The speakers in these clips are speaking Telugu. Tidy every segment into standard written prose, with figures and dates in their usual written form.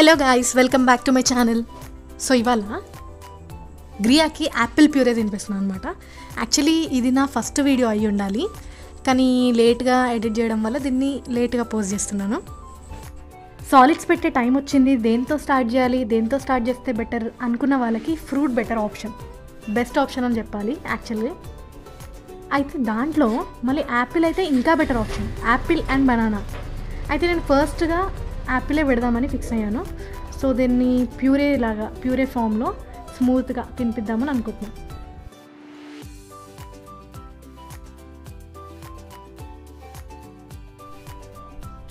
Hello guys, welcome back to my channel. So ఇవాళ గ్రియాకి యాపిల్ ప్యూరే తినిపిస్తున్నాను అనమాట. యాక్చువల్లీ ఇది నా ఫస్ట్ వీడియో అయ్యి ఉండాలి, కానీ లేట్గా ఎడిట్ చేయడం వల్ల దీన్ని లేట్గా పోస్ట్ చేస్తున్నాను. సాలిడ్స్ పెట్టే టైం వచ్చింది. దేంతో స్టార్ట్ చేయాలి, దేంతో స్టార్ట్ చేస్తే బెటర్ అనుకున్న వాళ్ళకి fruit better option, best option అని చెప్పాలి యాక్చువల్లీ. అయితే దాంట్లో మళ్ళీ యాపిల్ అయితే ఇంకా better option, Apple and banana. అయితే నేను ఫస్ట్గా యాపిలే పెడదామని ఫిక్స్ అయ్యాను. సో దీన్ని ప్యూరే ఫామ్లో స్మూత్గా తినిపిద్దామని అనుకుంటున్నాను.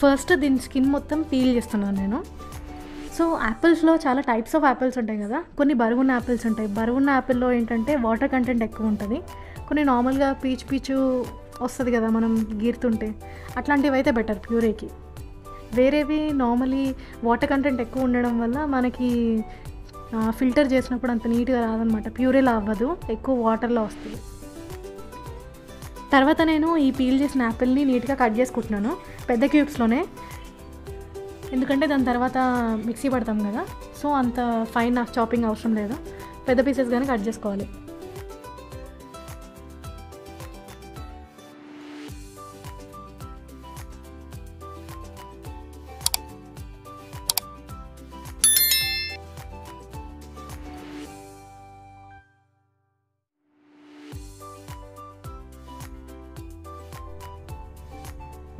ఫస్ట్ దీని స్కిన్ మొత్తం పీల్ చేస్తున్నాను నేను. సో యాపిల్స్లో చాలా టైప్స్ ఆఫ్ యాపిల్స్ ఉంటాయి కదా. కొన్ని బరుగున్న యాపిల్స్ ఉంటాయి. బరుగున్న యాపిల్లో ఏంటంటే వాటర్ కంటెంట్ ఎక్కువ ఉంటుంది. కొన్ని నార్మల్గా పీచు వస్తుంది కదా మనం గీరుతుంటే, అట్లాంటివి అయితే బెటర్ ప్యూరేకి. వేరేవి నార్మలీ వాటర్ కంటెంట్ ఎక్కువ ఉండడం వల్ల మనకి ఫిల్టర్ చేసినప్పుడు అంత నీట్గా రాదనమాట. ప్యూరేలా అవ్వదు, ఎక్కువ వాటర్లో వస్తుంది. తర్వాత నేను ఈ పీల్ చేసిన యాపిల్ని నీట్గా కట్ చేసుకుంటున్నాను పెద్ద క్యూబ్స్లోనే, ఎందుకంటే దాని తర్వాత మిక్సీ పడతాం కదా. సో అంత ఫైన్ చాపింగ్ అవసరం లేదు, పెద్ద పీసెస్ కానీ కట్ చేసుకోవాలి.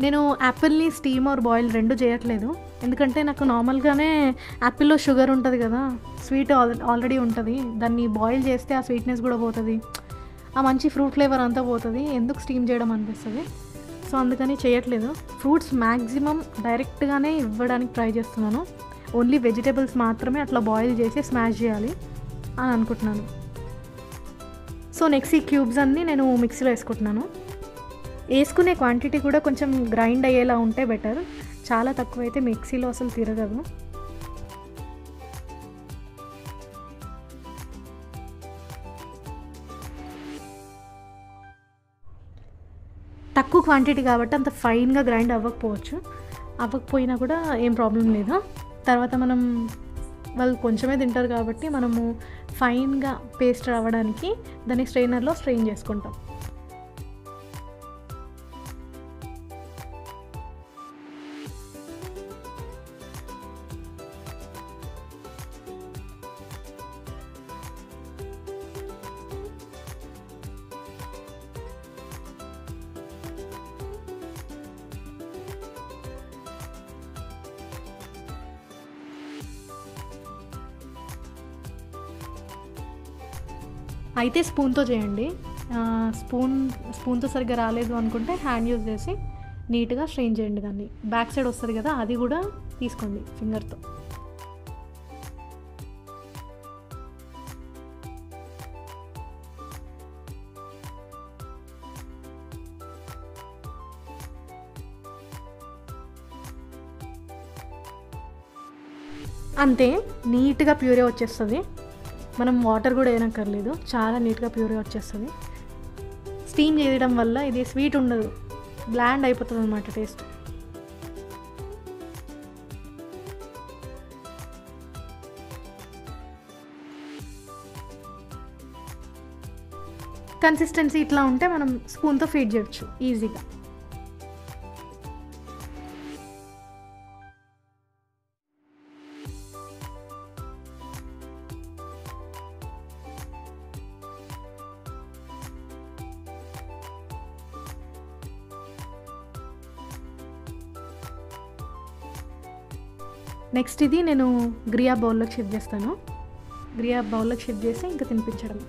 నేను యాపిల్ని స్టీమ్ ఆర్ బాయిల్ రెండు చేయట్లేదు, ఎందుకంటే నాకు నార్మల్గానే యాపిల్లో షుగర్ ఉంటుంది కదా, స్వీట్ ఆల్రెడీ ఉంటుంది. దాన్ని బాయిల్ చేస్తే ఆ స్వీట్నెస్ కూడా పోతుంది, ఆ మంచి ఫ్రూట్ ఫ్లేవర్ అంతా పోతుంది. ఎందుకు స్టీమ్ చేయడం అనిపిస్తుంది. సో అందుకని చేయట్లేదు. ఫ్రూట్స్ మ్యాక్సిమం డైరెక్ట్గానే ఇవ్వడానికి ట్రై చేస్తున్నాను. ఓన్లీ వెజిటేబుల్స్ మాత్రమే అట్లా బాయిల్ చేసి స్మాష్ చేయాలి అని అనుకుంటున్నాను. సో నెక్స్ట్ ఈ క్యూబ్స్ అన్నీ నేను మిక్సీలో వేసుకుంటున్నాను. వేసుకునే క్వాంటిటీ కూడా కొంచెం గ్రైండ్ అయ్యేలా ఉంటే బెటర్, చాలా తక్కువైతే మిక్సీలో అసలు తిరగదు. తక్కువ క్వాంటిటీ కాబట్టి అంత ఫైన్గా గ్రైండ్ అవ్వకపోయినా కూడా ఏం ప్రాబ్లం లేదు. తర్వాత వాళ్ళు కొంచెమే తింటారు కాబట్టి మనము ఫైన్గా పేస్ట్ రావడానికి దాన్ని స్ట్రెయినర్లో స్ట్రెయిన్ చేసుకుంటాం. అయితే స్పూన్తో చేయండి. స్పూన్తో సరిగ్గా రాలేదు అనుకుంటే హ్యాండ్ యూజ్ చేసి నీట్గా స్ట్రెయిన్ చేయండి. దాన్ని బ్యాక్ సైడ్ వస్తుంది కదా, అది కూడా తీసుకోండి ఫింగర్తో. అంతే, నీట్గా ప్యూరే వచ్చేస్తుంది. మనం వాటర్ కూడా వేయనక్కర్లేదు, చాలా నీట్గా ప్యూరే వచ్చేస్తుంది. స్టీమ్ చేయడం వల్ల ఇది స్వీట్ ఉండదు, బ్లాండ్ అయిపోతుంది అన్నమాట టేస్ట్. కన్సిస్టెన్సీ ఇట్లా ఉంటే మనం స్పూన్తో ఫీడ్ చేయొచ్చు ఈజీగా. నెక్స్ట్ ఇది నేను గ్రియా బౌల్లోకి షిఫ్ట్ చేస్తాను. గ్రియా బౌల్లోకి షిఫ్ట్ చేసి ఇంకా తినిపించడం.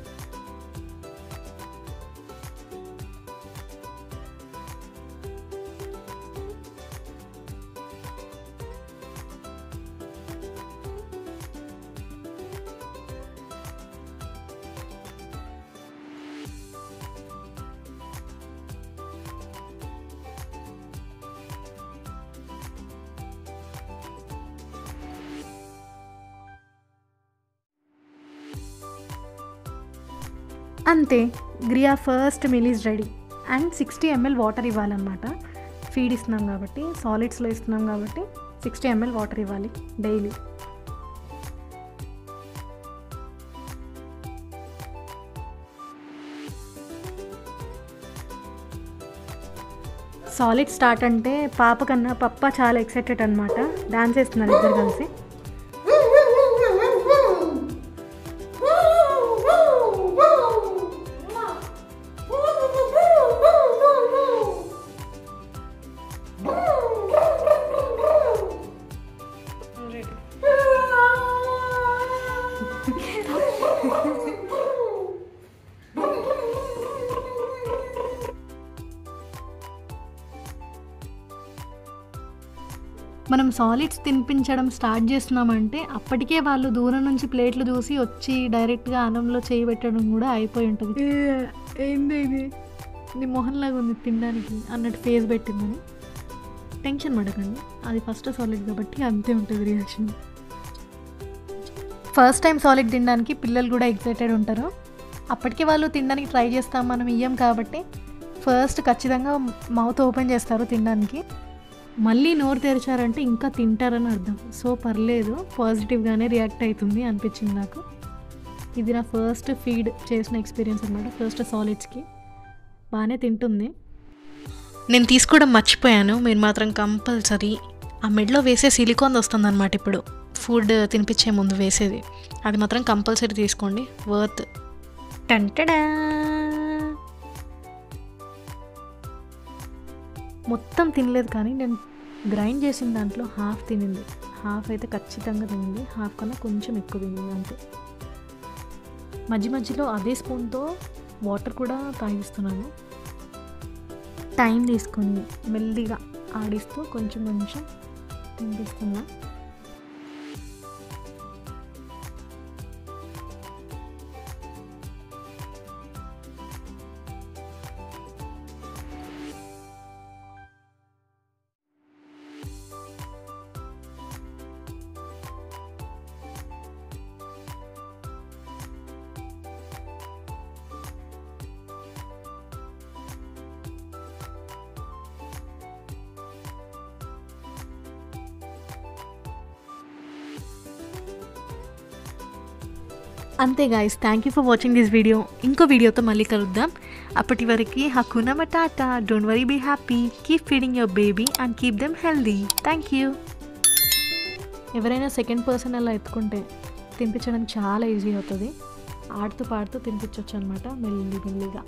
అంతే, గ్రియా first meal is ready. And 60 ml water ఇవ్వాలన్నమాట. ఫీడ్ ఇస్తున్నాం కాబట్టి, సాలిడ్స్లో ఇస్తున్నాం కాబట్టి 60 ml వాటర్ ఇవ్వాలి డైలీ. సాలిడ్ స్టార్ట్ అంటే పాప కన్నా పప్ప చాలా ఎక్సైటెడ్ అనమాట. డాన్స్ వేస్తున్నారు ఇద్దరు కలిసి. మనం సాలిడ్స్ తినిపించడం స్టార్ట్ చేస్తున్నామంటే అప్పటికే వాళ్ళు దూరం నుంచి ప్లేట్లు చూసి వచ్చి డైరెక్ట్గా అన్నంలో చేయి పెట్టడం కూడా అయిపోయి ఉంటుంది. ఏంది ఇది, నీ మొహంలాగా ఉంది తినడానికి అన్నట్టు ఫేస్ పెట్టిందని. టెన్షన్ పడకండి, అది ఫస్ట్ సాలిడ్ కాబట్టి అంతే ఉంటుంది రియాక్షన్. ఫస్ట్ టైం సాలిడ్ తినడానికి పిల్లలు కూడా ఎక్సైటెడ్ ఉంటారు. అప్పటికే వాళ్ళు తినడానికి ట్రై చేస్తాం, మనం ఇయ్యం కాబట్టి ఫస్ట్ ఖచ్చితంగా మౌత్ ఓపెన్ చేస్తారు తినడానికి. మళ్ళీ నోరు తెరిచారంటే ఇంకా తింటారని అర్థం. సో పర్లేదు, పాజిటివ్గానే రియాక్ట్ అవుతుంది అనిపించింది నాకు. ఇది నా ఫస్ట్ ఫీడ్ చేసిన ఎక్స్పీరియన్స్ అనమాట. ఫస్ట్ సాలిడ్స్కి బాగానే తింటుంది. నేను తీసుకోవడం మర్చిపోయాను, మీరు మాత్రం కంపల్సరీ ఆ మెడలో వేసే సిలికాన్ వస్తుంది అనమాట. ఇప్పుడు ఫుడ్ తినిపించే ముందు వేసేది, అది మాత్రం కంపల్సరీ తీసుకోండి, వర్త్. టంటడా మొత్తం తినలేదు, కానీ నేను గ్రైండ్ చేసిన దాంట్లో హాఫ్ తినింది. హాఫ్ అయితే ఖచ్చితంగా తినింది, హాఫ్ కన్నా కొంచెం ఎక్కువ తినింది అంతే. మధ్యలో అదే స్పూన్తో వాటర్ కూడా తాగిస్తున్నాను. టైం తీసుకొని మెల్లిగా ఆడిస్తూ కొంచెం తినిపిస్తున్నా. అంతే guys, thank you for watching this video. ఇంకో వీడియోతో మళ్ళీ కలుద్దాం. అప్పటి వరకు హకునా మటాటా, don't worry, be happy, keep feeding your baby and keep them healthy. Thank you. ఎవరైనా సెకండ్ పర్సన్ అలా ఎత్తుకుంటే తినిపించడానికి చాలా ఈజీ అవుతుంది. ఆడుతూ పాడుతూ తినిపించవచ్చు అనమాట, మెల్లిగా.